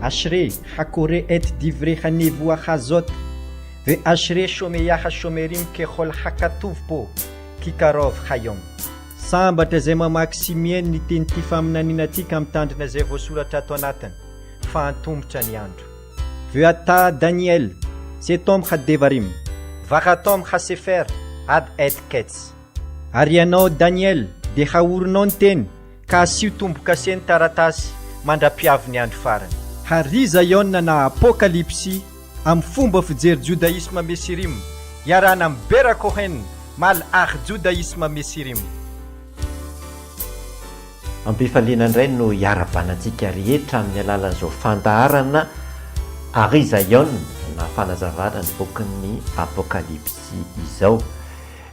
Ashre hakore et divre hanevu ahazot ve ashre shomeyaha shomerim kehol hakatuvpo kikarov hayom. Sambatra izay mamaky simieny ny teny ty faminaniana atika mitandrina izay voasoratra ato anatiny fa antombotra ny andro. Veata Daniel setom hadevarim varatom hasefer ad et kets. Ary ianao Daniel dia haorinao ny teny ka asio tomboka seny taratasy mandra-piavy ny andro farany. Hariza iona na apokalipsy amin'ny fomba fijery judaisme mesirim iarana amin'ny Bera Cohen mal ar judaisme mesirim. Ampifaliana indray no hiara-banantsika rehetra amin'ny alalan'izao fandaharana ariza iona na fanazavana ny bokin'ny apokalipsy izao.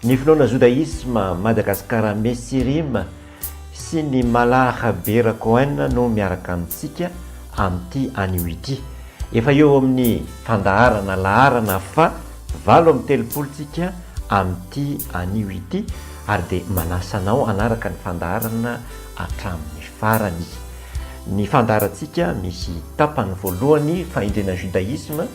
Ny finoana judaisme Madagasikara mesirim sy ny malach Bera Cohen no miaraka amintsika amin'ity anio ity. Efa eo amin'ny fandaharana laharana fa 8:30 amin'ity anio ity ary dia manasanao anaraka ny fandaharana hatramin'ny farany. Ny fandaharantsika misy tapany voalohany fahendrena judaisme,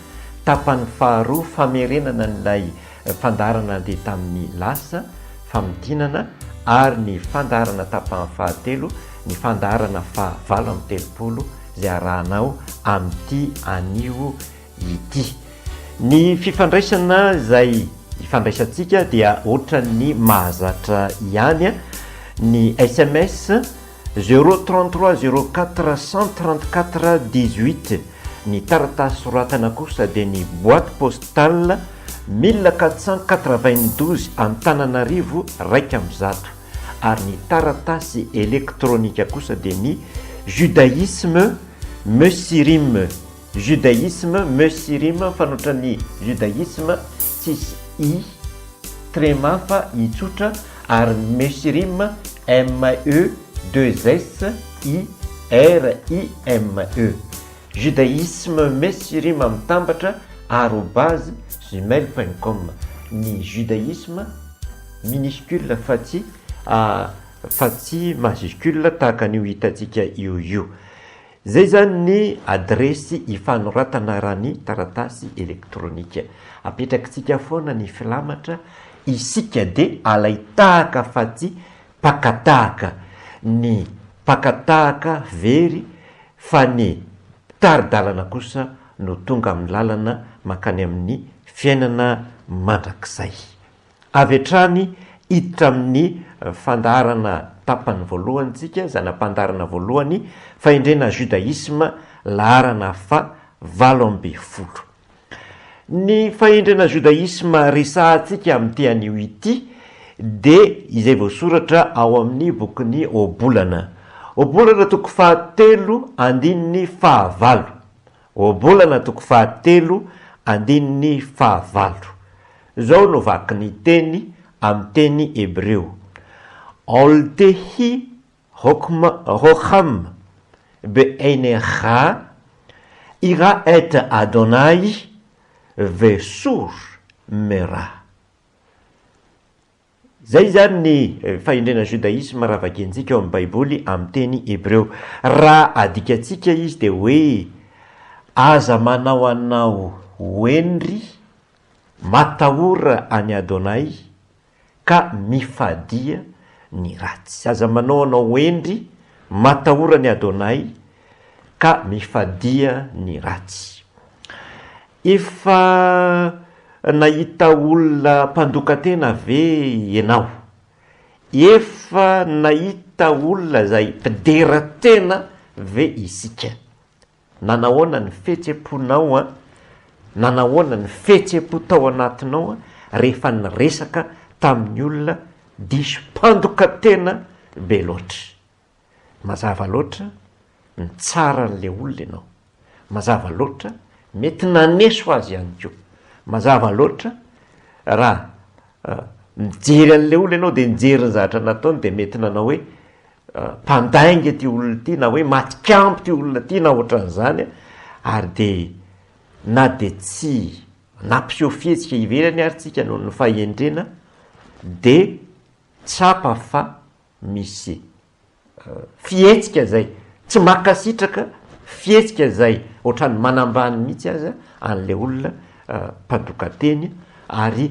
tapany faharoa famerenana n'ilay fandaharana handeha tamin'ny lasa famidinana ary ny fandaharana tapany fahatelo ny fandaharana faha-8:30 izay arahanao amin'ity anio ity. Ny fifandraisana izay ifandraisantsika dia ohatran'ny mahazatra ihany. Ny SMS 033 04 134 18, ny taratasy soratana kosa dia ny boîte postale 1492 Antananarivo 1 ary ny taratasy elektronika kosa dia ny judaisme mesirim. Judaisme mesirim fanotra ny judaisme tsisy i trema fa itsotra ary mesirim MEESIRIME. Judaisme mesirim mitambatra @gmail.com. Ny judaisme minuscule fa tsy majuscule tahaka an'io hitantsika io. Zay zany ny adresy ifanoratana raha ny taratasy elektronika. Apetrakitsika foana ny filamatra isika dia alaitahaka fa tsy pakatahaka. Ny pakatahaka very fa ny taridalana kosa no tonga amin'ny lalana makany amin'ny fiainana mandrakizay. Avy hatrany hiditra amin'ny fandaharana tapany voalohany tsika, zanam-pandaharana voalohany fahendrena judaisme laharana fa 8. Ny fahendrena judaisme resahantsika amin'ity anio ity dia izay voasoratra ao amin'ny bokin'ny Obolana. Obolana toko 7:9. Obolana toko 7:9. Zao no vaky ny teny amin'ny teny hebreo. Oltehi Hocham Be'enecha ira et Adonai Vesur Mera. Zay zany ny fahendrena judaisme raha vakiantsika ao amin'ny baiboly amin'ny teny hebreo. Raha adikatsika izy dia hoe aza manao anao hoendry matahora any Adonai ka mifadia ny ratsy. Aza manao anao hoendry matahora ny Adonai ka mifadia ny ratsy. Efa nahita olona mpandoka-tena ve ianao? Efa nahita olona izay mpidera-tena ve isika? Nanahoana ny fihetsem-ponao nanahoana ny fihetsem-po tao anatinao rehefa niresaka tamin'ny olona diso mpandoka-tena be loatra? Mazava loatra ny tsara n'le olona ianao. Mazava loatra mety naneso azy ihany koa. Mazava loatra raha mijery an'le olona ianao dia nijery ny zavatra nataony dia mety nanao hoe mpandainga ty olona ty na hoe matikampy ty olona ty na ohatran'izany ary dia na dia tsy nampiseho fihetsika ivelany ary tsika noho ny fahendrena dia tsapa fa misy fietsika zay tsy makasitraka fietsika zay ohatrany manambany mihitsy azy an'le olona mpandoka-teny ary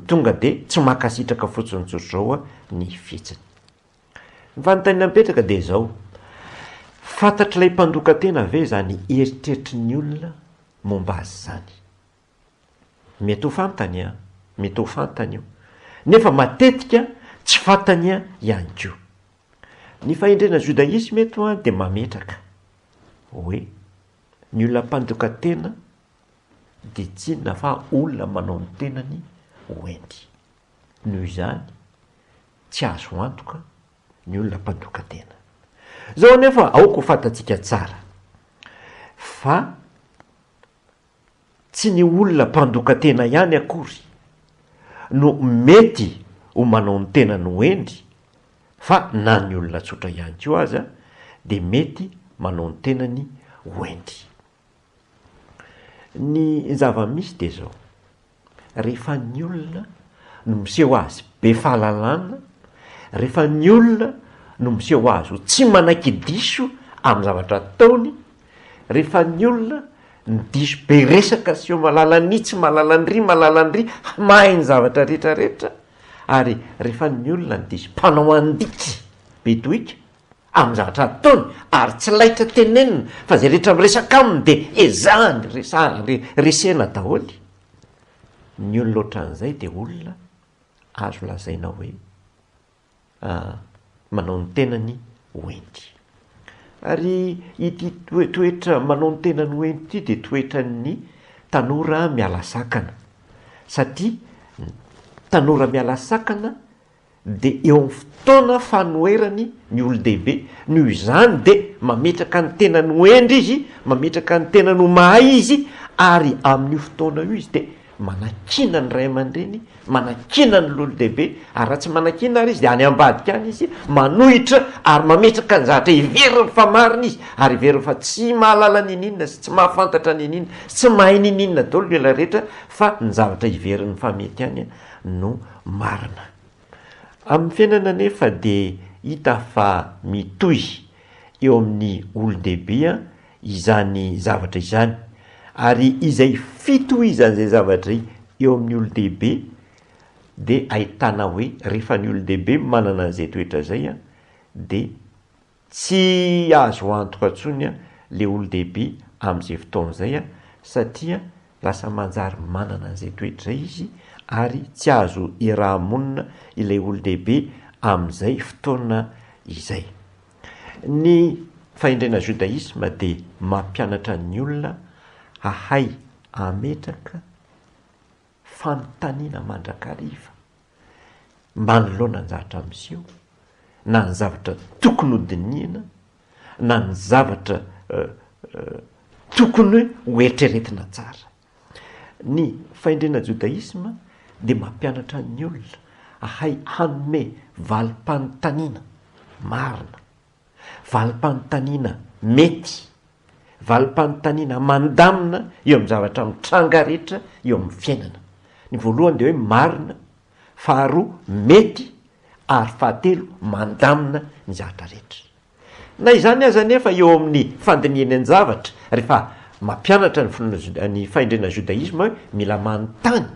tonga de tsy makasitraka fotsiny tsotro zao a ny fihetsiny. Ny fanontaniana mipetraka de zao, fantatry ilay mpandoka-tena ve zany eritreritry ny olona momba azy zany? Mety ho fantany a, mety ho fantany io, nefa matetika tsy fantany a ihany ko. Ny fahendrena judaisme eto a de mametraka hoe ny olona mpandoka-tena de tsy inona fa olona manao ny tenany hoendy. Noho izany tsy azo antoka ny olona mpandoka-tena. Zao nefa aoka ho fantatsika tsara fa tsy ny olona mpandoka-tena ihany akory no mety ho manao ny tenany hoendy, fa na ny olona tsotra ihany ko aza de mety manao ny tenany hoendy. Ny zava-misy de zao, rehefa ny olona no miseho azy be fahalalana, rehefa ny olona no miseho azy ho tsy manaiky-diso amin'ny zavatra ataony, rehefa ny olona ny diso be resaka sy eo malalany tsy malalandry mahay ny zavatra rehetrarehetra, ary rehefa ny olona ny diso mpanao andiky be toika amin'ny zavatra ataony ary tsy laitra tenenina fa zay rehetra miresaka aminy de ezahany resena daholy, ny olona ohatran'izay de olona azo lazaina hoe manao ny tenany hoendy. Ary ity toetra manao ny tenany hoendy ity de toetra ny tanora miala sakana, satria tanora miala sakana de eo amin'ny fotoana fanoherany ny olo-dehibe. Noho izany de mametraka ny tenany hoendry izy, mametraka ny tenany ho mahay izy, ary amin'io fotoana io izy de manakina ny ray aman-dreny, manakina ny lolo-dehibe, ary raha tsy manakina ary izy de any ambadika any izy manohitra ary mametraka ny zavatra iveriny fa marina izy, ary iveriny fa tsy mahalala nininona sy tsy mahafantatra nininona, tsy mahay nininona daholo ny olona rehetra, fa ny zavatra iveriny fa mety any no marina. Amin'ny fiainana nefa de hita fa mitohy eo amin'ny olo-dehibe izany zavatra izany, ary izay fitohizany zay zavatra eo amin'ny olo-dehibe de ahitana hoe rehefa ny olo-dehibe manana an'izay toetra zay de tsy azo antoka ntsony le olo-dehibe amin'izay fotoana zay satria lasa manjary manana an'izay toetra izy, ary tsy azo irahamonina ilay olo-dehibe amin'izay fotoana izay. Ny fahendrena judaisme de mampianatra ny olona ahay ametraka fanontaniana mandrakariva manoloana ny zavatra miseho, na ny zavatra tokony hodinina, na ny zavatra tokony ho eritreretina tsara. Ny fahendrena judaisme de mampianatra ny olona ahay hanome valim-panontaniana marina, valim-panontaniana mety, valim-panontaniana mandamina eo amin'ny zavatra mitranga rehetra eo amin'ny fiainana. Ny voalohany de hoe marina, faharoa mety, ary fahatelo mandamina ny zavatra rehetra. Na izany aza nefa eo amin'ny fandiniany ny zavatra, rehefa mampianatra ny fahendrena judaisme hoe mila manontany,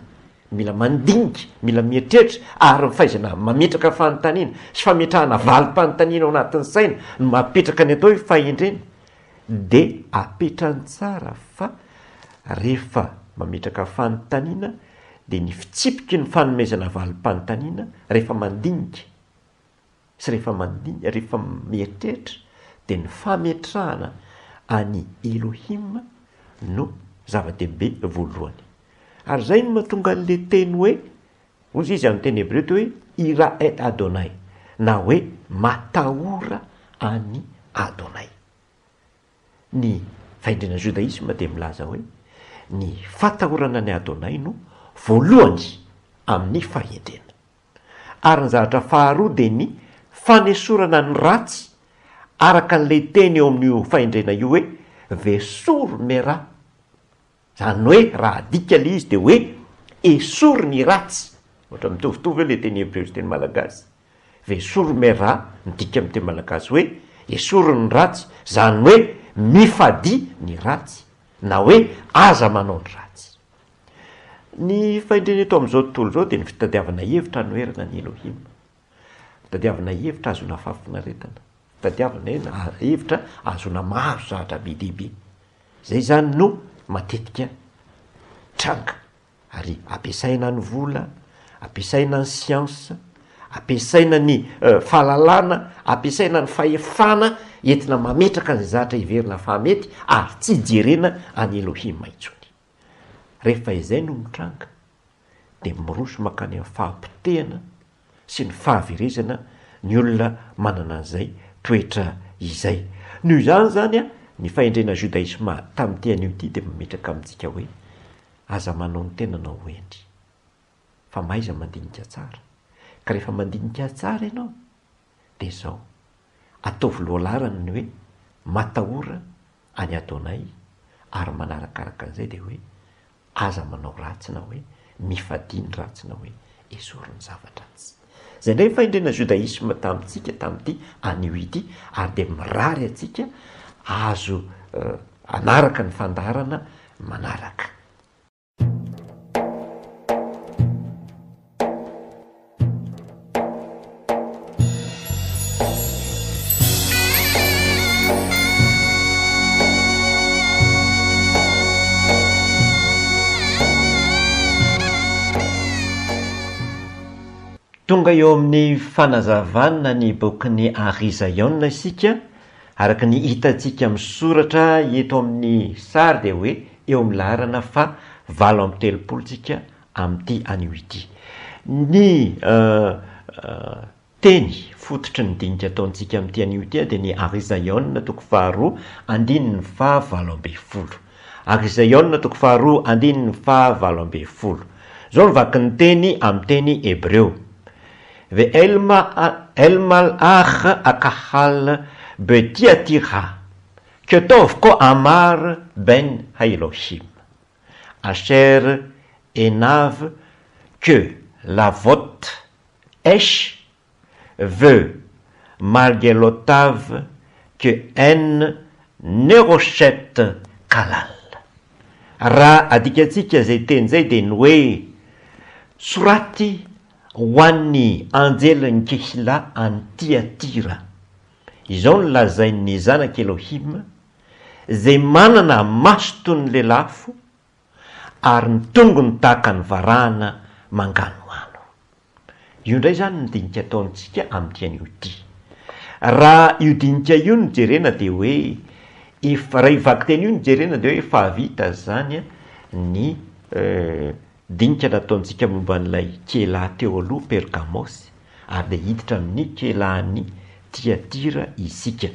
mila mandinika, mila mieritreritra, ary fahaizana mametraka fanontaniana sy fametrahana valim-panontaniana ao anatin'ny saina no mapetraka ny atao hoe fahendrena, de apetrany tsara fa rehefa mametraka fanontaniana de ny fitsipiky ny fanomezana valim-panontaniana rehefa mandinika sy rehefa mieritreritra de ny fametrahana any Elohim no zava-dehibe voalohany. Ary zay no mahatonga an'le teny hoe, ozy izy amin'ny teny hebreo te hoe ira et Adonai, na hoe matahora any Adonai. Ny fahendrena judaisme de milaza hoe ny fatahorana ny Adonai no voalohany amin'ny fahendrena, ary ny zavatra faharoa de ny fanesorana ny ratsy araka n'le teny eo amin'io fahendrena io hoe vesor mera, zany hoe raha adika le izy de hoe esory ny ratsy. Ohatra mitovitovy hoe le teny hebreo sy teny malagasy, ve soromera midika ami'y teny malagasy hoe esorony ny ratsy, zany hoe mifady ny ratsy na hoe aza manao ny ratsy. Ny faindreny eto am'izao tontolo zao de ny fitadiavana hevitra anoerana ny Elohim. Fitadiavana hevitra azona fafinaretana, fitadiavana hevitra azona maro zatra be dehibe. Zay zany no matetika tranga, ary ampiasaina ny vola, ampiasaina ny siansa, ampiasaina ny fahalalana, ampiasaina ny fahefana entina mametraka ny zatra iverina fa mety ary tsy jerena any Elohim intsony. Rehefa izay no mitranga de miroso makany amin'ny fahampitehana sy ny fahaverezana ny olona manana an'izay toetra izay. Noho izany zany a ny fahendrena judaisma tamin'ny tean'io ty de mimetraka amintsika hoe aza manao ny tenanao hoendry fa maiza mandinika tsara. Ka rehefa mandinika tsara ianao de zao ataovy lohalarany ny hoe matahora any ataonay ary manarakaraka an'izay de hoe aza manao ratsy na hoe mifadiny ratsy na hoe esorony zavatra tsy. Zay ndray faindrena judaisma tamintsika tamin'ity anio ity, ary de mirary atsika azo anaraka ny fandarana manaraka. Tonga eo amin'ny fanazavana ny bokin'ny Arizaïon isika, araka ny hitantsika misoratra eto amin'ny sary de hoe eo amin'ny laharana fa 7:30 amin'ity anio ity. Ny teny fototry ny dinika ataontsika amin'ity anio ity de ny Arizaïon toko faharoa andininy fa 7:20. Arizaïon toko faharoa andininy fa 7:20. Zao nivaky ny teny amin'ny teny hebreo. Ve elmalach akahal betiatira ketov ko amar ben haElohim asher enav que la vote esh veut margelotav que en nerochet kalal. Raha adikatsika zay teny zay de ny hoe soraty ho an'ny anjelany Kehila any Tiatira. Izao ny lazain'ny zanak'i Elohim zay manana maso toy ny lelafo ary ny tongony tahaka ny varahana manganoano. Io ndray zany ny dinika ataontsika amin'ity anio ity. Raha io dinika io no jerena de hoe raha ivaky teny io no jerena de hoe efa vita zany ny dinika nataontsika momba n'ilay Kela teo aloha Pergamos, ary de hiditra amin'ny Kelany Tiatira isika.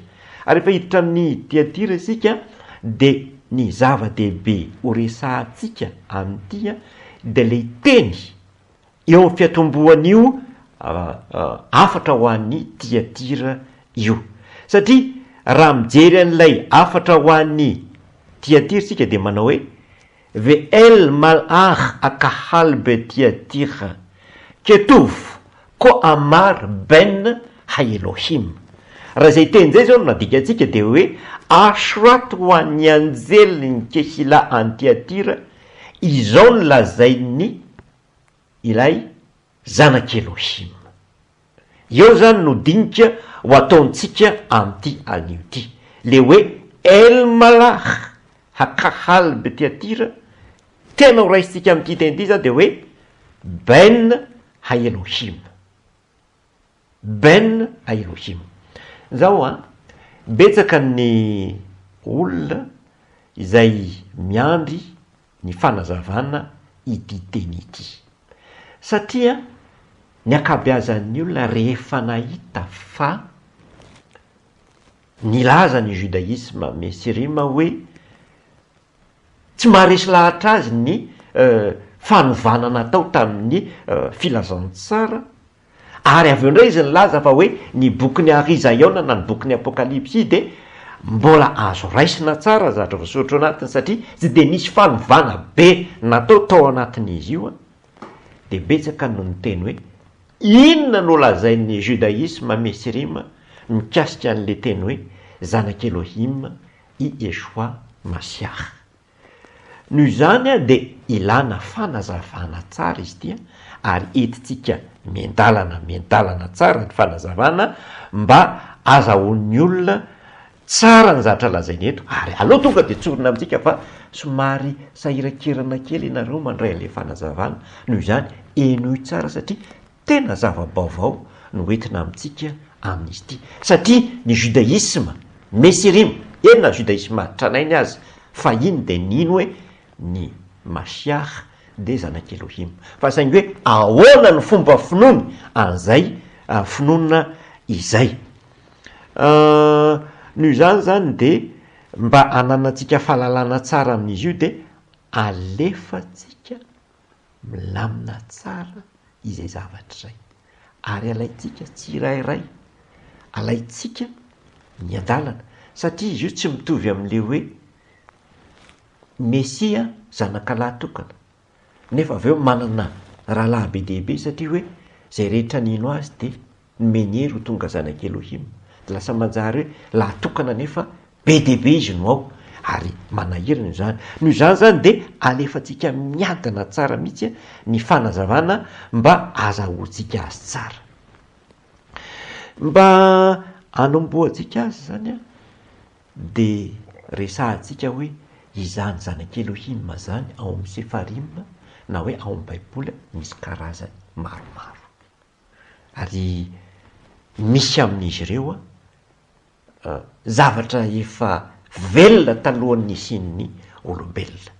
Ary rehefa hiditra amin'ny Tiatira isika de ny zava-dehibe horesahantsika amin'ity de le teny eo amin'ny fiatomboan'io afatra ho an'ny Tiatira io. Satria raha mijery an'ilay afatra ho an'ny Tiatira isika de manao hoe ve el malach akahal betiatira ketov ko amar ben haElohim. Raha zay teny zay zao no nadikatsika de hoe asoraty ho an'ny anjeliny Kehila any Tiatira, izao ny lazainy ilay zanak'i Elohim. Eo zany no dinika ho ataontsika amin'ity anio ity, le hoe el malach hakahal betiatira, tena ho raisitsika amin'ity teny ity zany de hoe ben haElohim. Ben haElohim. Zao betsaka ny olona izay miandry ny fanazavana ity teny ity. Satria ny akabeazan'ny olona rehefa nahita fa nilaza ny judaisma mesirima hoe tsy maharesy lahatra azy ny fanovana natao tamin'ny filazantsara, ary avy eo indray izy nilaza fa hoe ny bokin'ny Arizaïon na ny bokin'ny Apokalipsy de mbola azo raisina tsara zatra voasotro anatiny, satria tsy de nisy fanovana be natao tao anatin'izy io de betsaka no ny teny hoe inona no lazain'ny judaisme mesirima mikasika an'le teny hoe zanak' Elohim i Yeshua Masiah. Noho izany a de ilana fanazavana tsara izy ity ary entitsika miandalana tsara ny fanazavana mba azahoan'ny olona tsara ny zatra lazainy eto. Ary aloha tonga de tsorina amintsika fa somary sahirakirana kely ianareo mandray an'le fanazavana. Noho izany enoy tsara satria tena zava-baovao no entina amintsika amin'izy ity. Satria ny judaisme mesirima, enina judaisme tranainy azy, fa iny de nino hoe ny Masiah de zanak' Elohim. Fa saingy hoe ahoana ny fomba finoany an'izay finoana izay. Noho izany zany de mba ananantsika fahalalana tsara amin'izy io de alefatsika milamina tsara izay zavatra izay ary alaitsika tsirairay, alaitsika miandalana satria izy io tsy mitovy amin'le hoe Mesia zanak'alahy tokana nefa avy eo manana rahalahy be dehibe satria hoe zay rehetra nino azy de meniery ho tonga zanak' Elohim. De lasa manjary hoe lahy tokana nefa be dehibe izy no ao ary manahirana izany. Noho izany zany de alefatsika miadana tsara mihitsy ny fanazavana mba azahoantsika azy tsara, mba anomboantsika azy zany a de resahantsika hoe izany zanak' Elohim zany ao amin'ny Sefarim na hoe ao amin'ny baiboly misy karazany maromaro ary misy amin'izy ireo zavatra efa velona talohan'ny isian'ny olombelona.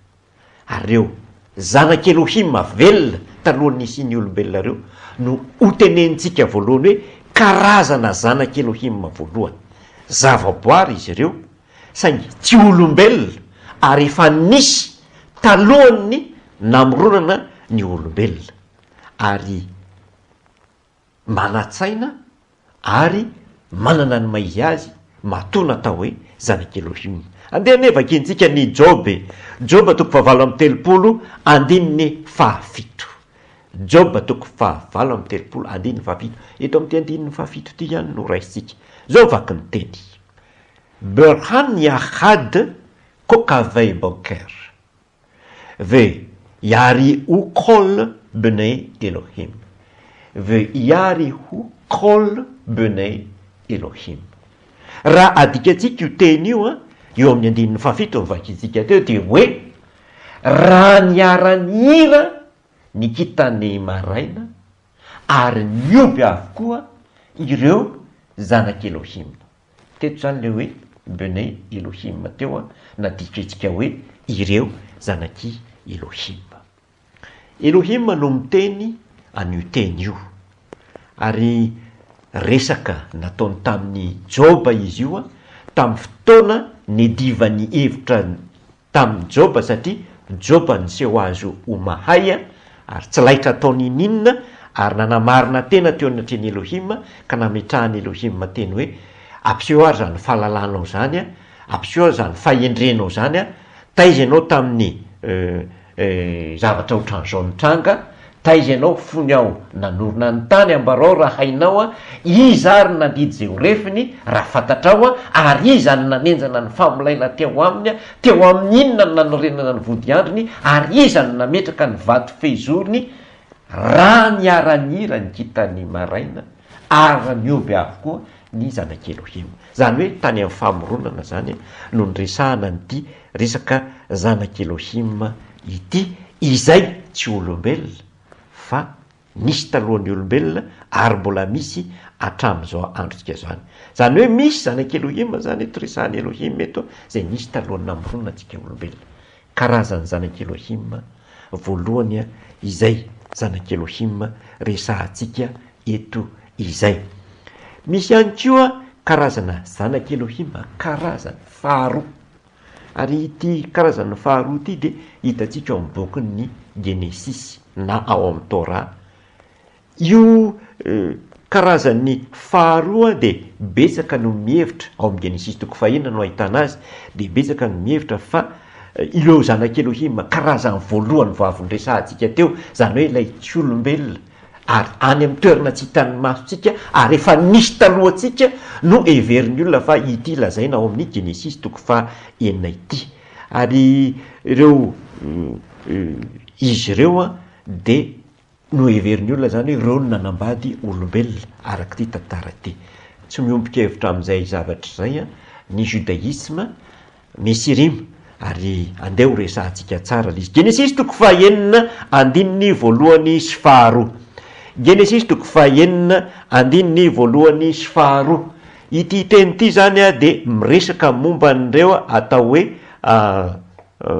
Ary reo zanak' Elohim velona talohan'ny isian'ny olombelona reo no hotenentsika voalohany hoe karazana zanak' Elohim voalohany. Zavaboary izy ireo saingy tsy olombelona ary efa nisy talohan'ny namoronana ny olombelona ary manatsaina ary manana ny maizy azy matona atao hoe zanak' Elohim. Andeha nevakentsika ny Job 7:7 andininy 7. Job 7:7 andininy 7. Eto amin'ty andininy 7 ty ihany no raisitsika. Zao vaky ny teny. Berhan Yahad kokavay boker ve yari ukol bnei Elohim ve yari ukol bnei Elohim. Raha adikatsika io teny io eo amin'ny andininy 7 mivakitsika teo de hoe raha niara-nihira ny kitany maraina ary nioby avokoa ireo zanak' Elohim. Teto zany le hoe bnei Elohim teo nadikitsika hoe ireo zanak' Elohim. Elohim no miteny an'io teny io ary resaka nataony tamin'ny Joba izy io tamin'ny fotoana nedivany hevitra tamin'ny Joba satria Joba niseho azy ho mahay ary tsy laitra ataony ininona ary nanamarina tena teo anatreny Elohim ka nametrahany Elohim teny hoe ampiseho ary zany fahalalànao zany ampiseho ary zany fahendrenao zany taiza ianao tamin'ny zavatra ohatran'izao nitranga, taiza ianao fony ao nanorona ny tany ambarao raha hainao iza ary nandidy zay ho refiny raha fantatrao ary iza ny nanenjana ny famolaina teo aminy teo amin'ny inona ny nanorenana ny vodiandriny ary iza ny nametraka ny vato fehizoriny raha niara-nihira ny kitany maraina ary nioby avokoa ny zanak' Elohim. Zany hoe tany amin'ny famoronana zany no nyresahana nyty resaka zanak' Elohim ity izay tsy olombelona fa nisy talohan'ny olombelona ary mbola misy hatramin'izao androtsika zany. Zany hoe misy zanak' Elohim zany eto resahan'ny Elohim eto zay nisy talohan'ny namoronana antsika olombelona. Karazany zanak' Elohim voalohany izay zanak' Elohim resahantsika eto izay. Misy ihany koa karazana zanak' Elohim karazany faharoa ary ity karazany faharoa ity de hitantsika ao amin'ny bokin'ny Genesis na ao amin'ny Torah. Io karazany faharoa de betsaka no mihevitra ao amin'ny Genesis 4 no ahitana azy de betsaka no mihevitra fa ireo zanak' Elohim karazany voalohany vao avy nyresahantsika teo zany hoe ilay tsy olombelona ary any amin'ny toerana tsy hitany masontsika ary efa nisy talohantsika no everin'ny olona fa ity lazaina ao amin'ny Genesis toko fa enina ity ary ireo izy ireo a de no everin'ny olona zany hoe reo no nanambady olombelona araka ty tantara ty tsy miompika hevitra amin'izay zavatra zay a ny judaisme misy rima ary andeha ho resahantsika tsara izy. Genesis toko fa enina andininy voalohany sy faharoa. Genesis toko fa enina andininy voalohany sy faharoa. Ity teny ity zany a de miresaka momba an'ireo atao hoe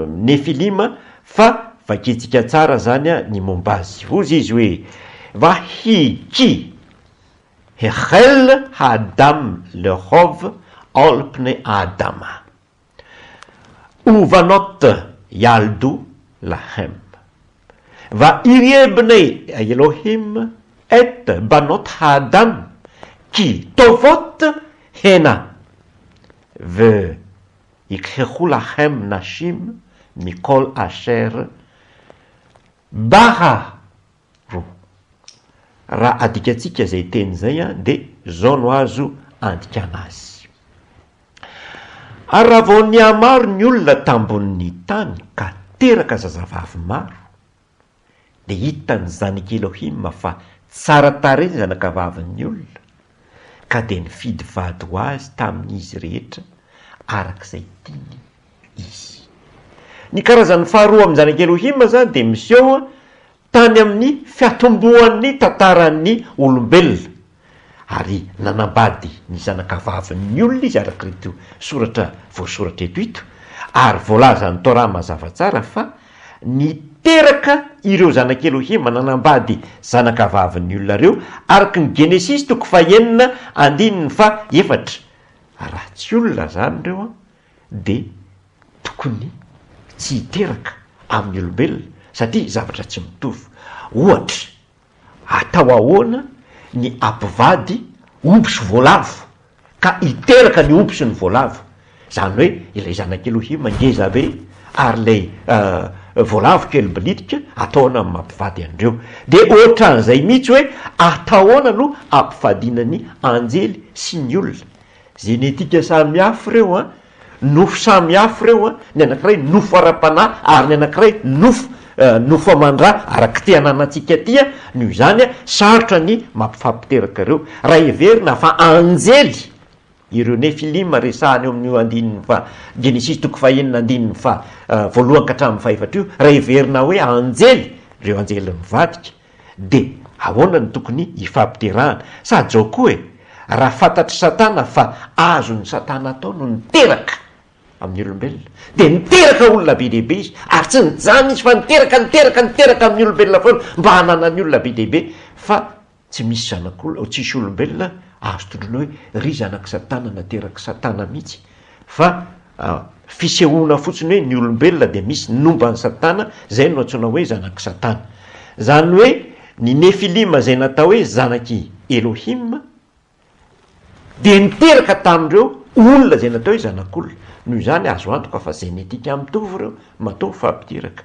Nefilima fa vakitsika tsara zany a ny momba azy. Hozy izy hoe vahiki Hechel Adam lehov olpne Adama uvanot yaldu lahem va iriebne Elohim et banot Adam ki tovot hena ve ikhechu lahem nashim mikol asher baharu. Raha adikatsika zay teny zay a de zao no azo andikana azy. Ary raha vao niamaro ny olona tambon'ny tany ka teraka zazavavy maro de hitany zanaky Elohim fa tsara tare zanakavavin'ny olona ka de nifidy vady ho azy tamin'izy rehetra arak'izay tiany izy. Ny karazan'ny faharoa amin'ny zanaky Elohim zany de miseho tany amin'ny fiatombohan'ny tantaran'ny olombelona ary nanambady ny zanakavavin'ny olona izy arak'ireo soratra voasoratra eto ary voalaza ny Torah mazava tsara fa niteraka ireo zanaky Elohim nanambady zanakavavin'ny olona reo araka ny Genesis toko fa enina andininy fa efatra. Raha tsy olona zany reo a de tokony tsy hiteraka amin'ny olombelona satria zavatra tsy mitovy. Ohatra atao ahoana ny ampivady omby sy voalavo ka hiteraka ny omby sy ny voalavo, zany hoe ilay zanaky Elohim ngeza be ary lay voalavo kely bilitrika ataona amin'ny mampivady andreo. De ohatran'izay mihitsy hoe atahoana no ampivadinany anjely sy ny olona. Genetika samihafa reo a, nofo samihafa reo a, ny anankiray nofo ara-panahy ary ny anankiray nofo amandra araka ty ananantsika tia noho izany a sarotra ny mampifampiteraka reo. Raha everina fa anjely ireo Nefilima resahany eo amin'ny andininy fa Genesis toko fa enina andininy fa voalohany ka hatramin'ny faefatra io, raha everina hoe anjely reo anjely mivadika de ahoana ny tokony hifampiterahana. Sady zao koa raha fantatry Satana fa azony Satana atao no niteraka amin'ny olombelona de niteraka olona be dehibe izy ary tsy nijany izy fa niteraka amin'ny olombelona foana mba hananany olona be dehibe fa tsy misy zanak'olona tsisy olombelona azo tondrona hoe ry zanaky Satana nateraka Satana mihitsy fa fisehoana fotsiny hoe ny olombelona de misy nombany Satana zay no antsoina hoe zanaky Satana. Zany hoe ny Nefilima zay natao hoe zanaky Elohim de niteraka tamin'ireo olona zay natao hoe zanak'olona. Noho izany azo antoka fa genetika mitovy reo matoa fampitiraka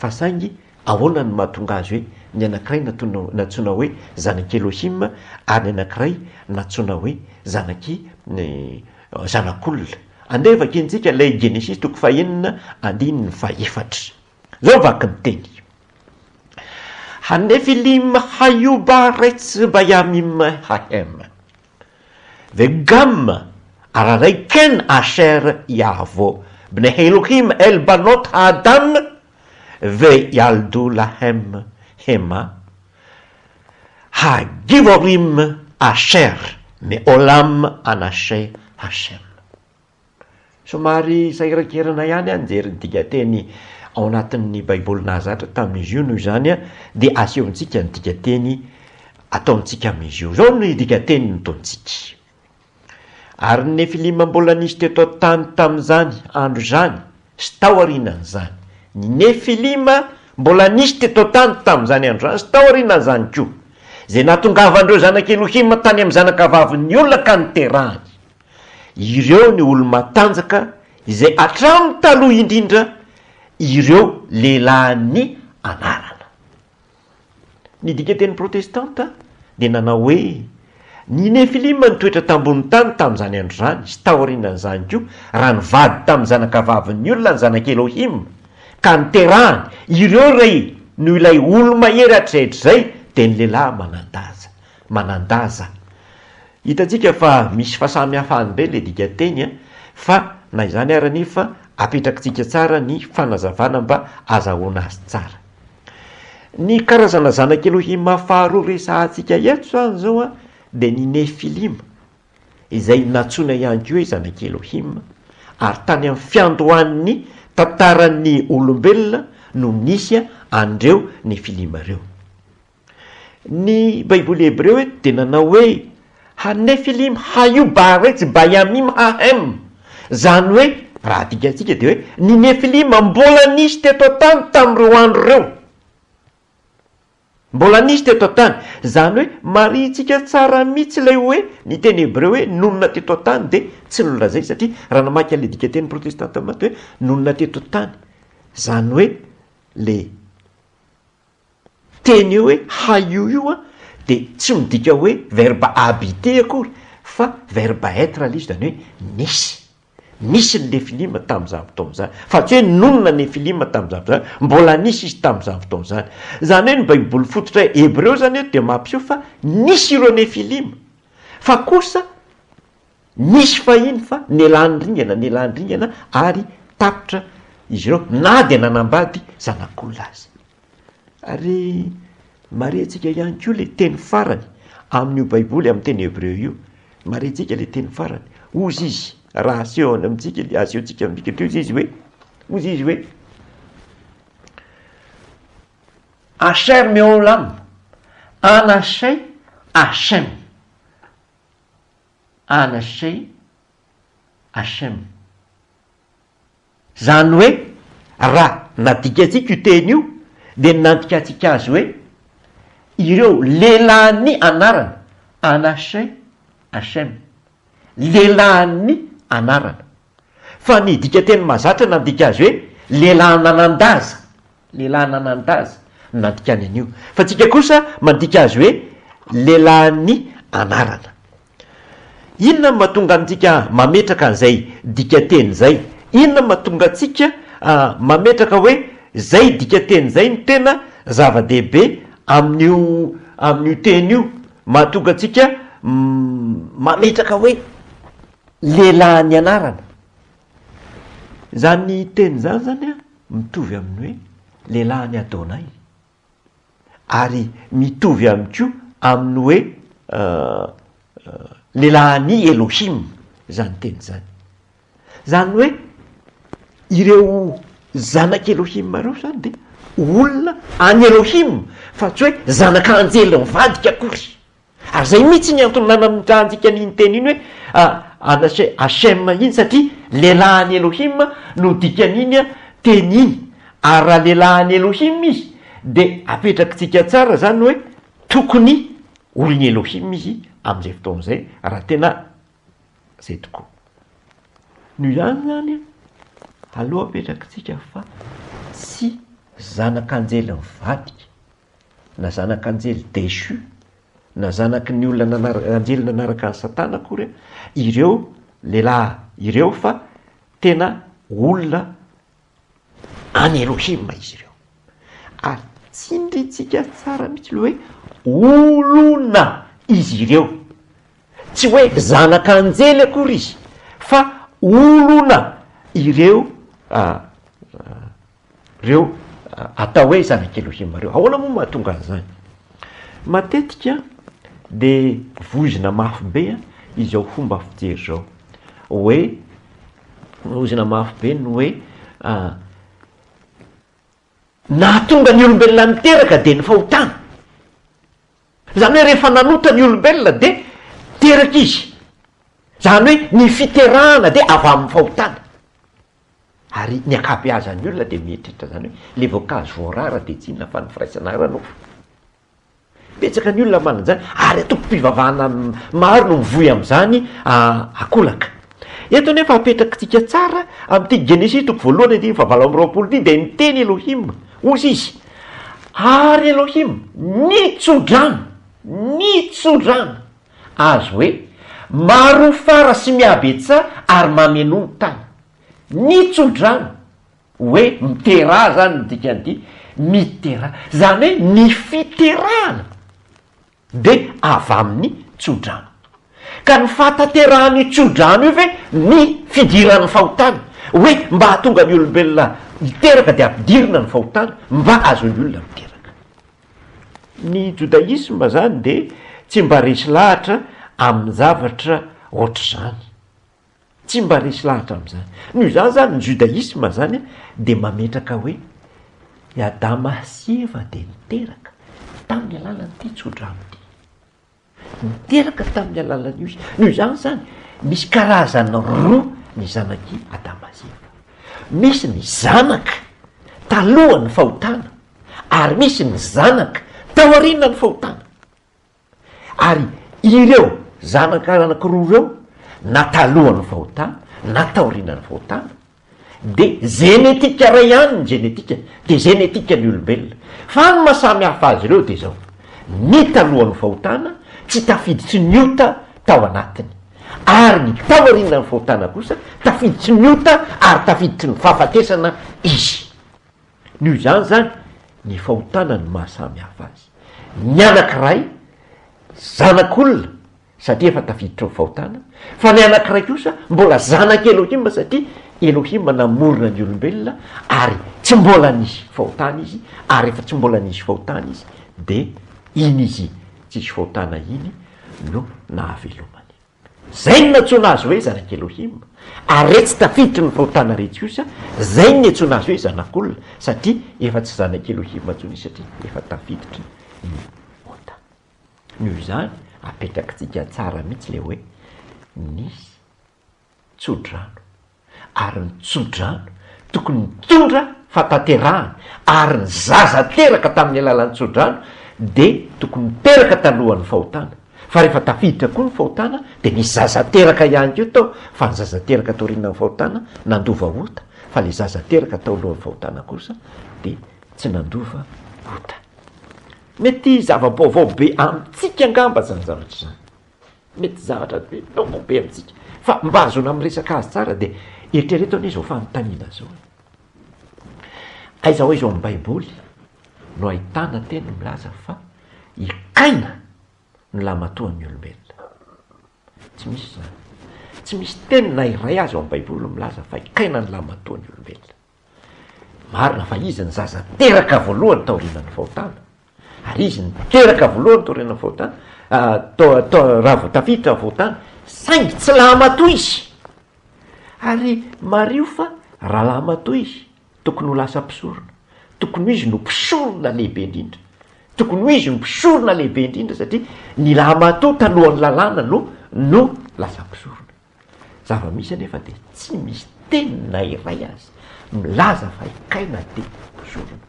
fa saingy ahoana ny mahatonga azy hoe ny anankiray natsoina hoe zanaky Elohim ary ny anankiray natsoina hoe zanaky zanak'olona. Andeha vakentsika lay Genesis toko fa enina andininy fa efatra. Zao vaky ny teny Hanefilim hayubarets bayamim hahem vegam araraiken asher yavo bne Elohim el banot Adam ve yaldu lahem hema hagivorim asher me olam anashe Hashem. Somary sairakerana ihany anjery ny dikateny ao anatin'ny Baiboly nahazatra tamin'izy io noho izany a de asehontsika ny dikateny ataontsika amin'izy io. Zao ny dikateny nataontsika. Ary ny Nefilima mbola nisy teto an-tany tamin'izany andro zany sy tao aorinan'izany. Ny Nefilima mbola nisy teto an-tany tamin'izany andro zany sy tao aorinan'izany koa. Zay natongavandreo zanaky Elohim tany amin'ny zanakavavin'ny olona ka niterahany. Ireo ny olo matanjaka izay atramin'ny taloha indrindra ireo lehilahy ny anarana. ny dikateny protestanta de nanao hoe ny nefilima nytoetra tambony tany tamin'izany andro zany sy taorinan'izany ko raha nyvady tamin'ny zanakavaviny olona ny zanak' Elohim ka niterahany ireo ray no ilay olo mahery atrehitra zay de ny lehilahy manandaza hitantsika fa misy fahasamihafany be le dikateny a fa na izany aranifa apetrakitsika tsara ny fanazavana mba azahoana azy tsara. Ny karazana zanak' Elohim faharoa resahantsika eto zany zao a de ny nefilima izay natsona ihany ko hoe zanak' Elohim ary tany amin'ny fiandohan'ny tantaran'ny olombelona no nisy andreo nefilima reo. Ny baiboly hebreo eto de nanao hoe hanefilim hayubaretsy bayamim hahem, zany hoe raha dikatsika de hoe ny nefilima mbola nisy teto tany tamin'ireo andro reo, mbola nisy teto tany, zany hoe maritsika tsara mihitsy lay hoe ny teny hebreo hoe nonona teto tany de tsy nolazay satria raha namaky an'le dikateny protestanta maty hoe nonona teto tany, zany hoe le teny eo hoe haio io a de tsy midika hoe verbe habité akory fa verbe être l'izy, zany hoe nisy ny nefilima tamin'izany fotoana zany, fa tsy hoe nonona nefilima tamin'izany fotoana zany, mbola nisy izy tamin'izany fotoana zany. Zany hoe ny baiboly fototra hebreo zany hoe de mampiseho fa nisy ireo nefilima fa kosa nisy fahiny fa nelandringana ary tapitra izy ireo na de nanambady zanak'olona azy. Ary maretsika ihany ko le teny farany amin'io baiboly amin'ny teny hebreo io, maretsika le teny farany ozy izy raha asehony amintsika asehontsika amitsika teo izy hoe asher meolam anashay Hashem, anashay Hashem, zany hoe raha nadikatsika io teny io de nandikatsika azy hoe ireo lehilahin'ny anarana anashay Hashem, lehilahin'ny anarana, fa ny dikateny mahazatra nandika azy hoe lehilahy nanandaza nandikany an'io, fa tsika kosa mandika azy hoe lehilahin'ny anarana. Inona mahatonga antsika mametraka an'izay dikateny zay, inona mahatonga atsika mametraka hoe zay dikateny zay ny tena zava-dehibe amin'io teny io, mahatonga atsika mametraka hoe lehilahin'ny anarana. Zany teny zany a mitovy amin'ny hoe lehilahin'ny Adonay ary mitovy amin'ny ko amin'ny hoe lehilahin'ny Elohim, zany teny zany. Zany hoe ireo zanak' Elohim reo zany de olona any Elohim fa tsy hoe zanak'anjely mivadika akory. Ary zay mihitsy ny antony nanamitahantsika n'iny teny iny hoe anashay Hashem iny satria lehilahin'ny Elohim no dikan'iny teny iny, ary raha lehilahin'ny Elohim izy de apetrakitsika tsara zany hoe tokony olon'ny Elohim izy amin'izay fotoana zay raha tena zay tokoa. Noho izany zany aloha apetrakitsika fa tsy zanak'anjely mivadika na zanak'anjely déchu na zanaky ny olona anjely nanaraka ny satana akory ireo lehilahy ireo fa tena olona any Elohim izy ireo, ary tsindritsika tsara mihitsy le hoe olona izy ireo, tsy hoe zanak'anjely akory izy fa olona ireo reo atao hoe zanak' Elohim reo. Ahoana moa mahatonga an'izany? Matetika de vozina mafy be izao fomba fijery zao hoe vozina mafy be no hoe nahatonga ny olombelona miteraka de ny fahotana, zany hoe rehefa nanota ny olombelona de teraka izy, zany hoe ny fiterahana de avy amin'ny fahotana, ary ny akabeazan'ny olona de mietritra zany hoe le voankazo voarara de tsy inona fa ny firaisana rano. Betsaka ny olona manan'izany ary atoko-pivavahana maro no mivoy amin'izany akolaka. Eto nefa apetrakitsika tsara amin'ity Genesis toko voalohany 1:20 de ny teny Elohim ozy izy ary Elohim nitsodrano azy hoe maro fara sy miabetsa ary mamenono tany nitsodrano hoe miteraha zany midikanyity miteraha zany hoe ny fiterahana de avy amin'ny tsodrano ka ny fataterahany tsodrano io ve ny fidiran'ny fahotana hoe mba hahatonga ny olombelona miteraka de ampidirina ny fahotana mba azon'ny olona miteraka. Ny jodaisma zany de tsy mba resy lahatra amin'ny zavatra ohatr' zany, tsy mba resy lahatra am'izany. Noho zany zany ny jodaisma zany de mametraka hoe Adama sy Eva de niteraka tamin'ny alalan'ity tsodrano ity, niteraka tamin'ny alalan'io izy. Noho zany zany misy karazana roa ny zanaky Adama sy Eva, misy ny zanaka talohan'ny fahotana ary misy ny zanaka taoriana ny fahotana. Ary ireo zanaka anankiroa reo na talohan'ny fahotana na taoriana ny fahotana de genetika ray ihany ny genetika de genetika ny olombelona. Fa ny mahasamy hafa azy ireo de zao: ny talohan'ny fahotana tsy tafiditry ny ota tao anatiny, ary ny taoriana ny fahotana kosa tafiditry ny ota ary tafiditry ny fahafatesana izy. Nio zany zany ny fahotana ny mahasamy hafa azy. Ny anankiray zanak'olona satria efa tafiditry ny fahotana, fa ny anankiray kosa mbola zanak' Elohim satria Elohim namorona ny olombelona ary tsy mbola nisy fahotana izy, ary efa tsy mbola nisy fahotana izy de iny izy tsisy fahotana iny no nahavelomany. Zay ny natsoina azy hoe zanak'Elohim, ary retsy tafiditry ny fahotana retsy kosa zay ny natsoina azy hoe zanak'olona satria efa tsy zanak'Elohim atsony satria efa tafiditry ny fahotana. Noho zany apetrakitsika tsara mihitsy le hoe nisy tsodrano ary ny tsodrano tokony mitondra fataterahany, ary ny zaza teraka tamin'ny alalan'ny tsodrano de tokony miteraka talohan'ny fahotana. Fa rehefa tafiditra koa ny fahotana de misy zaza teraka ihany keo tao, fa ny zaza teraka taoriana ny fahotana nandova ota, fa le zaza teraka tao alohan'ny fahotana kosa de tsy nandova ota. Mety zava-baovao be amitsika angamba zany zavatra zany, mety zavatra be baovao be amitsika, fa mba azona amin'ny resaka azy tsara de eritrereto anie zao fanontaniana zao: aiza hoe zao amin'ny baiboly no ahitana teny milaza fa ikaina ny lamatoan'ny olombelona? Tsy misy zany, tsy misy teny na iray azy ao amin'ny baiboly milaza fa ikaina ny lamatoan'ny olombelona. Marina fa izy ny zaza teraka voalohany taorianany fahotana, ary izy niteraka voalohany taorianany fahotana, raha vo tafiditra fahotana saingy tsy lamatoa izy. Ary mario fa raha lamatoa izy tokony ho lasa mpisorona, tokony izy no mpisorona lehibe indrindra, tokony izy no mpisorona lehibe indrindra satria ny lamatoa talohan'ny lalàna no lasa mpisorona. Zava-misy anefa de tsy misy teny na iray azy milaza fa ikaina de mpisorona,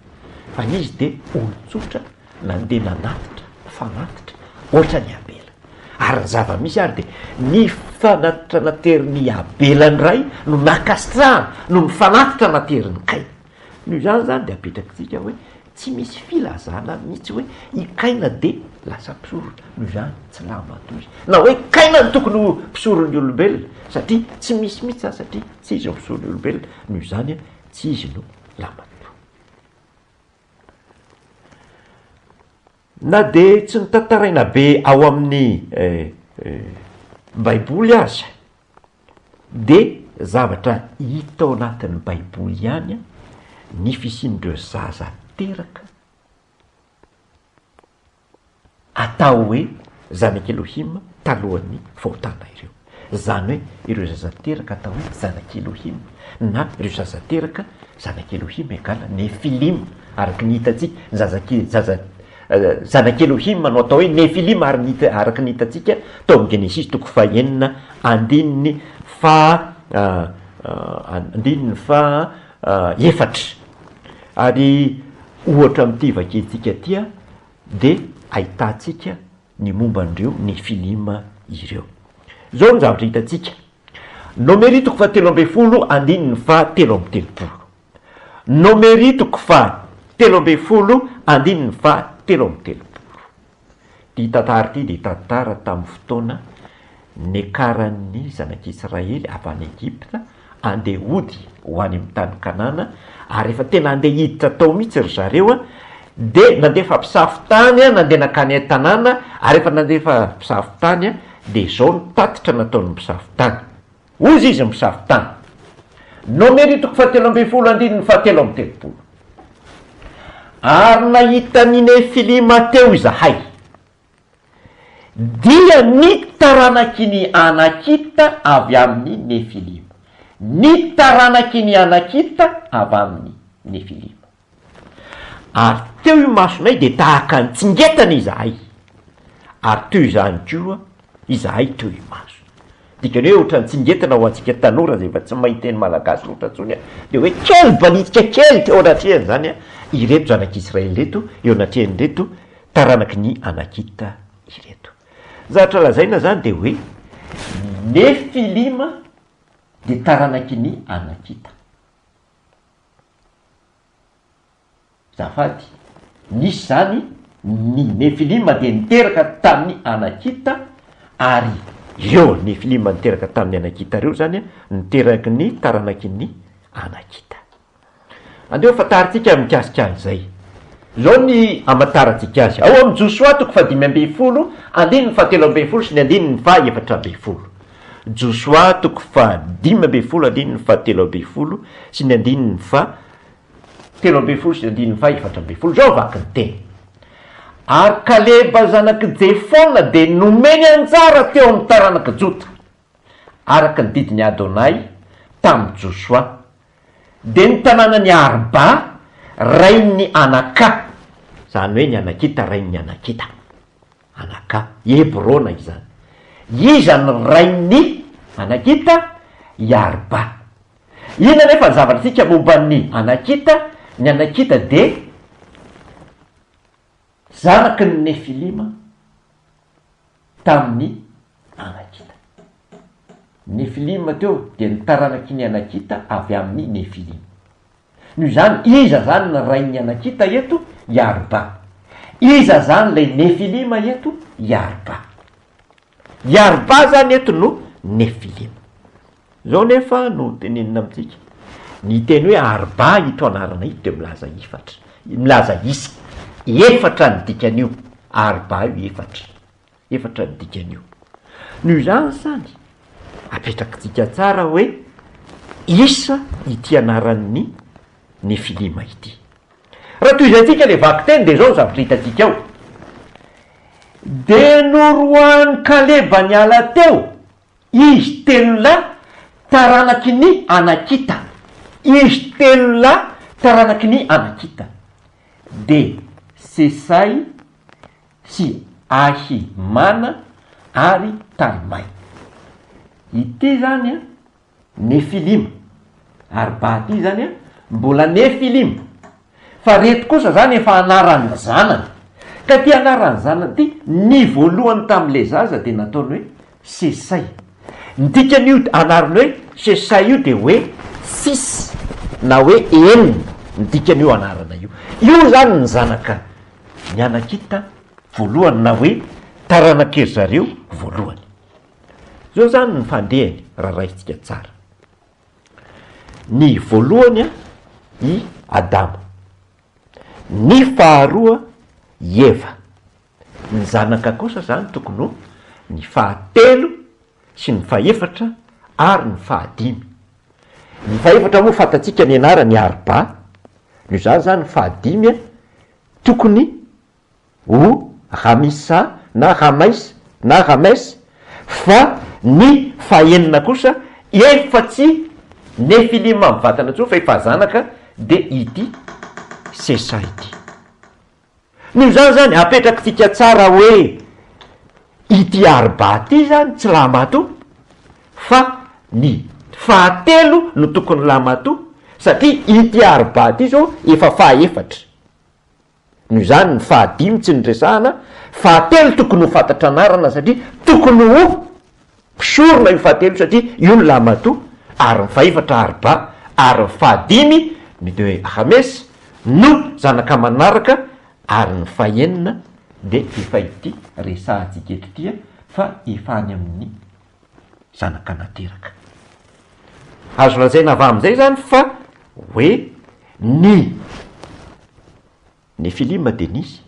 fa izy de olon-tsotra nandeha nanatitra fanatitra ohatra ny Abela. Ary ny zava-misy ary de ny fanatitra naterin'ny Abelany ray no nakasitrahana no mifanatitra naterin'ny Kaina. Noho zany zany de apetrakitsika hoe tsy misy filazana mihitsy hoe ikaina de lasa mpisorona. Noho zany tsy lamatoa izy, na hoe Kaina ny tokony ho mpisoron'ny olombelona satria tsy misy mihitsy zany satria tsy izy no mpisoron'ny olombelona. Noho zany tsy izy no lamatoa. Na de tsy nitantaraina be ao amin'ny baiboly azy de zavatra hita ao anatin'ny baiboly ihany ny fisian'ireo zaza teraka atao hoe zanak'Elohim talohan'ny fahotana ireo. Zany hoe ireo zaza teraka atao hoe zanak'Elohim, na ireo zaza teraka zanak'Elohim egala Nefilim, araky ny hitantsika zanak'Elohim no atao hoe Nefilim araky ny hitantsika tao amin'ny Genesis toko fahaenina andininy efatra. Ary ohatra amin'ity vakentsika tia de ahitantsika ny momba an'ireo Nefilim ireo. Zao ny zavatra hitantsika: Nomery toko fahatelo amby folo andininy fahatelo amby telopolo, Nomery toko fahatelo amby folo andininy fa 3 ty tantara ty de tantara tamin'ny fotoana nekaran'ny zanak'Israely avy any Egypta andeha ody ho any amin'ny tany Kanana, ary efa tena andeha hiditra tao mihitsy ry zareo a, de nandefa mpisafitany a, nandeha nakany tanàna, ary efa nandefa mpisafitany a, de zao ny tatitra nataony mpisafitany. Ozy izy misafitany nomeritoko 17 andininy 17 ary nahita ny Nefilima teo izahay, dia ny taranaky ny Anakita avy amin'ny Nefilima, ny taranaky ny Anakita avy amin'ny Nefilima. Ary teo io masonay de tahaka ny tsingetana izahay, ary teo izany koa izahay teo io maso. Dikany hoe ohatrany tsingetana ho antsika tanora zay efa tsy mahiteny malagasy loatra tsony a, de hoe kely balitika kely teo anatrehany zany a, ireto zanak'Israely reto eo anatrehany reto taranaky ny Anakita ireto. Zatra lazaina zany de hoe Nefilima de taranaky ny Anakita. Zafady nisy zany ny Nefilima de niteraka tamin'ny Anakita, ary eo Nefilima niteraka tamin'ny Anakita reo zany a niteraky ny taranaky ny Anakita. Andeo fatarintsika mikasika an'izay. Zao ny amataratsika azy. Ao amin'ny Josoa 5:12, andininy 17 sy ny andininy 14. Josoa 5:12, andininy 17 sy ny andininy 17 sy ny andininy 14. Zao vaky ny teny. Ary Kaleba zanaky Jefona de nomeny anjara teo amin'ny taranaky Jota, araky ny didiny Adonay tamin'ny Josoa. De ny tanànany Arba rain'ny Anaka, zany hoe ny Anakita rain'ny Anakita, Anaka Hebrona izany, izany rain'ny Anakita Arba. Ina nefa zavatritsika momban'ny Anakita, ny Anakita de zanaky ny Nefilima tamin'ny Anakita. Nefilima teo de ny taranaky ny Anakita avy amin'ny Nefilima. Noho zany iza zany ny rain'ny Anakita eto? Arba. Iza zany lay Nefilima eto? Arba. Arba zany eto no Nefilima. Zao nefa no tenenina amitsika ny teny hoe Arba ito anarana ito de milaza efatra, milaza isa efatra ny dikan'io. Arba io efatra ny dikan'io. Noho zany zany apetrakytsika tsara hoe isa ity anaran'ny Nefilima ity. Raha toy izay tsika le vaky teny de zao ny zavatra hitatsika ao. De noroan'ny Kaleba ny ala teo izy telo la taranaky ny Anakita, izy telo la taranaky ny Anakita, de Sesay sy Ahimana ary Talmay. Ity zany a Nefilima, Arba ty zany a mbola Nefilima, fa reto kosa zany efa anaran'ny zanany. Ka ty anaran'ny zanany ty ny voalohany tamin'le zaza de nataony hoe Sesay. Ny dikan'io anarany hoe Sesay io de hoe 6 na hoe 6 ny dikan'io anarana io. Io zany ny zanaka ny Anakita voalohany, na hoe taranaky zareo voalohany. Zao zany ny fandehany raha raisitsika tsara. Ny voalohany a i Adama, ny faharoa Eva, ny zanaka kosa zany tokony ho ny fahatelo sy ny faefatra ary ny fahadimy. Ny faefatra moa fatatsika ny anarany Arba, no zany fahadimy a tokony ho Ramisa na Ramais na Rames, fa ny fahenina kosa efatsy Nefilima mivatana tso fa efa zanaka de ity Sesay ity. Nio zany apetrakytsika tsara hoe ity Arba ty zany tsy lamato, fa ny fahatelo no tokony lamato, satria ity Arba ty zao efa fahaefatra. Nio zany ny fahadimy tsy nydresahana, fahatelo tokony ho fantatra anarana satria tokony ho pisorona io fahatelo satria io ny lamato, ary ny faefatra Arba, ary ny fahadimy ny de Rames no zanaka manaraka ary ny fahenina de efa ity resahantsika etotria fa efa any amin'ny zanaka nateraka. Azo lazaina avy am'izay zany fa hoe ny Nefilima de nisy,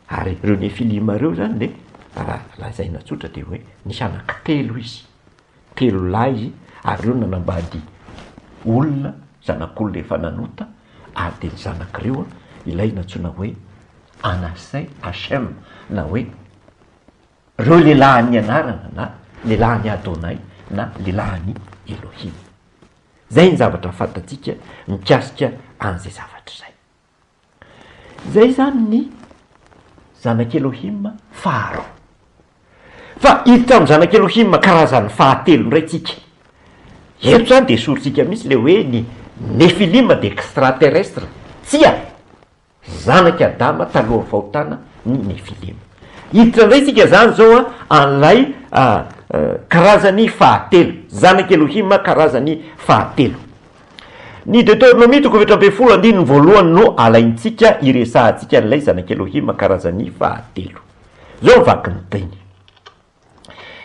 ary ireo Nefilima reo zany de raha lazaina tsotra de hoe nisy anaky telo izy, telo lahy izy, ary reo nanambady olona, zanak'olona efa nanota, ary de ny zanak'ireo ilay natsoina hoe Anasay, Hashem, na hoe reo lehilahy anarana na lehilahy Adonay na lehilahy Elohim. Zay ny zavatra fantatsika mikasika an'izay zavatra zay. Zay zany ny zanak'Elohim faharoa. Fa hiditra amin'ny zanak'Elohim karazany fahatelo ndray tsika. Eto zany de soritsika misy le hoe ny Nefilima de extraterrestre, tsia zanaky Adama taloha fahotana ny Nefilima. Hiditra ndray tsika zany zao an'ilay karazany fahatelo, zanak'Elohim karazany fahatelo. Ny Deutéronomie 17:10 voalohany no alaintsika iresahantsika an'ilay zanak'Elohim karazany fahatelo. Zao vaky ny teny: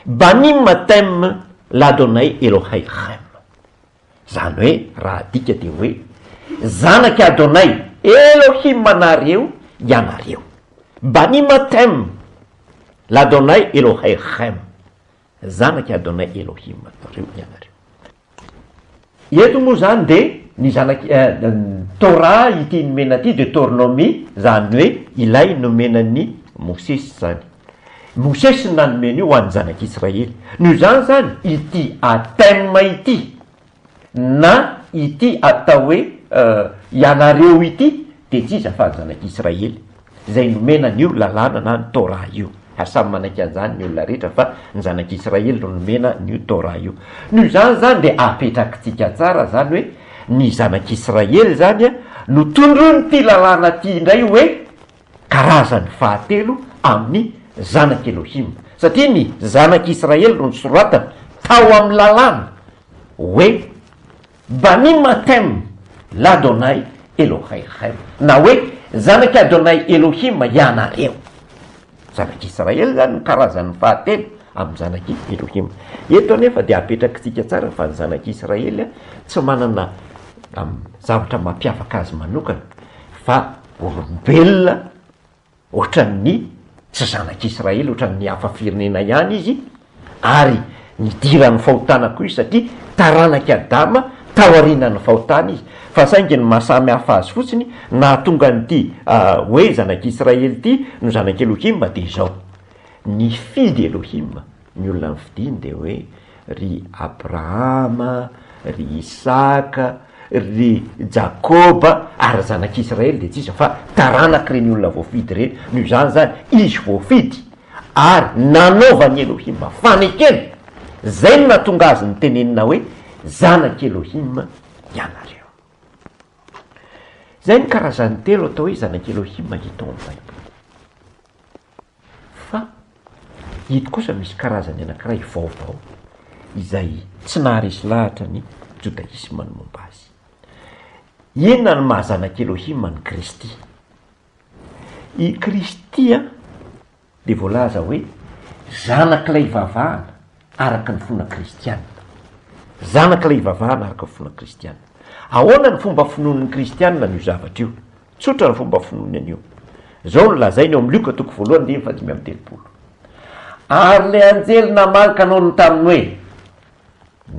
Banim matem l'Adonai Elohim. Zany hoe raha dika de hoe zanaky Adonai Elohim anareo ianareo. Banim matem l'Adonai Elohim. Zanaky Adonai Elohim anareo ianareo. Eto moa zany de ny zanaky Torah ity nomena ty Deutéronomie, zany hoe ilay nomenan'ny Mosesy zany. Mosesy nanomeny io ho an'ny zanak'Israely. Noho zany zany ity atema ity na ity atao hoe ianareo ity de tsy izy afa zanak'Israely. Zay nomenan'io lalàna na ny Torah io. Ary samy manaky an'izany ny olona rehetra fa ny zanak'Israely no nomena n'io Torah io. Noho zany zany de apetrakitsika tsara zany hoe ny zanak'Israely zany no tondrony ty lalàna ty indray hoe karazany fahatelo amin'ny zanak'Elohim. Satria ny zanak'Israely no nisoratana tao amin'ny lalàna hoe Banim matem l'Adonai Elohim, na hoe zanaky Adonai Elohim ianareo. Zanak'Israely zany ny karazany fahatelo amin'ny zanaky Elohim. Eto anefa de apetrakitsika tsara fa ny zanak'Israely tsy manana zavatra mampiavaka azy manokana, fa olombelona ohatran'ny tsy zanak'Israely, ohatran'ny hafa firenena ihany izy, ary nidiran'ny fahotana koa izy satria taranaky Adama taorianany fahotana izy. Fa saingy ny mahasamy hafa azy fotsiny nahatonga n'ity hoe zanak'Israely ity no zanak'Elohim de zao: ny fidy Elohim, ny olona nifidiny de hoe ry Abrahama, ry Isaka, ry Jakoba, ary zanak'Israely de tsisa fa taranaky reny olona voafidy reny. Noho zany zany izy voafidy ary nanaovany Elohim fanekena. Zay no nahatonga azy ny tenenina hoe zanak'Elohim ianareo. Zay ny karazany telo atao hoe zanak'Elohim hita ao amin'ny Baiboly. Fa hito kosa misy karazany anankiray vaovao izay tsy naharesy lahatra ny Jodaisma ny momba azy. Inona ny maha zanak'Elohim ny Kristy? I Kristy de voalaza hoe zanak'ilay vavahana araka ny fona kristianina. Zanak'ilay vavahana araka ny fona kristianina. Ahoana ny fomba finoan'ny kristianina n'io zavatra io? Tsotra ny fomba finoany an'io. Zao no lazainy eo amin'ny Luka 1:5-10. Ary le anjely namalaka anao ny taminy hoe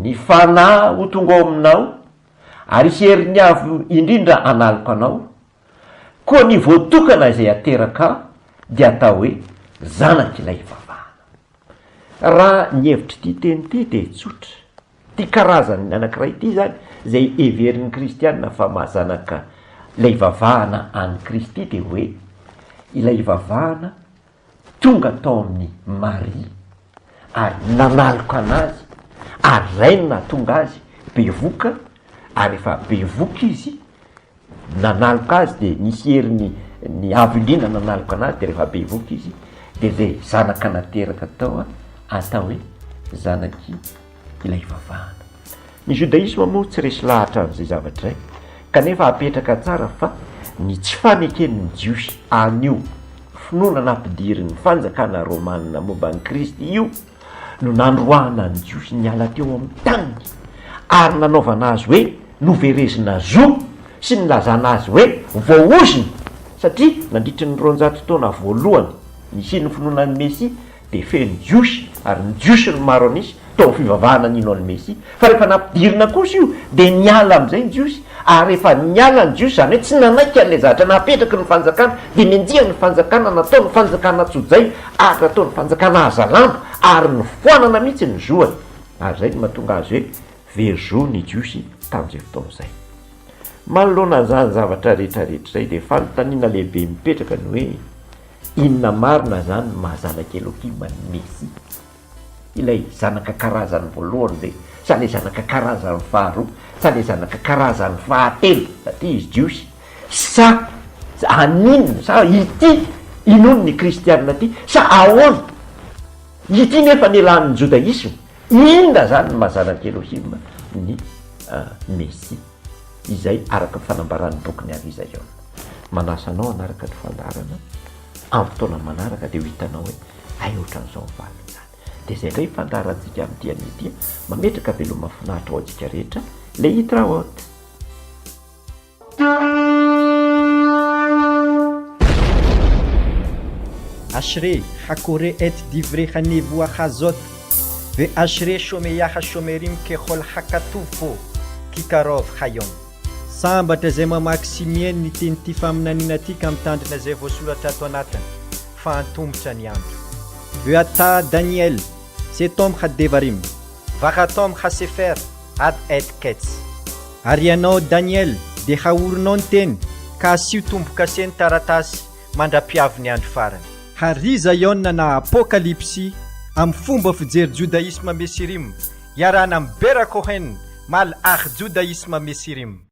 ny fanahy ho tonga ao aminao, ary isy herin'ny avy indrindra analoko anao, koa ny voatokana izay ateraka dia atao hoe zanak'ilay vavahana. Raha ny hevitry ty teny ty de tsotra. Ty karazany anankiray ity zany zay everin'ny kristianina fa mahazanaka ilay vavahana any Kristy de hoe ilay vavahana tonga tao amin'ny Maria ary nanalika anazy, ary rainy nahatonga azy bevoka, ary efa bevoka izy nanalika azy de nisy heriny ny avy indrindra nanalika anazy de rehefa bevoka izy de zay zanaka nateraka tao atao hoe zanaky ilay vavahana. Ny Judaisma moa tsy resy lahatra an'izay zavatra zay, kanefa apetraka tsara fa ny tsy faneken'ny jiosy anio finoana nampidiry ny fanjakana romanina momba ny kristy io no nandroahana ny jiosy ny ala teo amin'ny taniny ary nanaovana azy hoe noverezina zo sy nylazana azy hoe voaoziny satria nandritry ny 300 taona voalohany nisy ny finoanan'ny mesia de feny jiosy ary ny jiosy no maro anisy tao fivavahana nino any mesia fa rehefa nampidirina kosa io de niala am'izay ny jiosy ary rehefa niala ny jiosy zany hoe tsy nanaiky an'le zavatra napetraky ny fanjakana de menjia ny fanjakana natao ny fanjakana tsodzay ary natao ny fanjakana azalambo ary ny foanana mihitsy ny zoany ary zay no mahatonga azy hoe verzo ny jiosy tamin'izay fotoan'izay manoloana zany zavatra rehetrarehetra zay de fanontaniana lehibe mipetraka ny hoe inona marina zany mahazanaka Elohima ny mesia ilay zanaka karazany voalohany ve sa le zanaka karazany faharoa sa le zanaka karazany fahatelo satria izy jiosy sa aninona sa ity inony ny kristianina ty sa ahoana ity nefa nilan'ny jodaisme inona zany mahazanaka Elohima ny mesia izay araka ny fanambaran'ny bokyny ariza eo manasanao anaraka ny fandarana amin'ny fotoana manaraka de ho hitanao hoe ay ohatran'izao valiny zany de zay ndray fandarantsika amin'ity an'ity mametraka veloma mahafinaritra ao antsika rehetra le hitra hot ashre hakore et divre hanevoa hazot ve ashre shomeyaha shomerim kehol hakatufo kikarov hayom sambatra zay mamaky simieny ny tenyity faminaniana atyka amin'ny tandrina zay voasoratra ato anatiny fa antombotra ny andro ve ata Daniel setom hadevarim varatom hasefer ad et kets ary ianao Daniel de haorinao ny teny ka asio tomboka seny taratasy mandra-piavy ny andro farany hariza iona na apokalipsy amin'ny fomba fijery judaisme mesirim iarana amin'ny bera kohen mal ach judaisme mesirim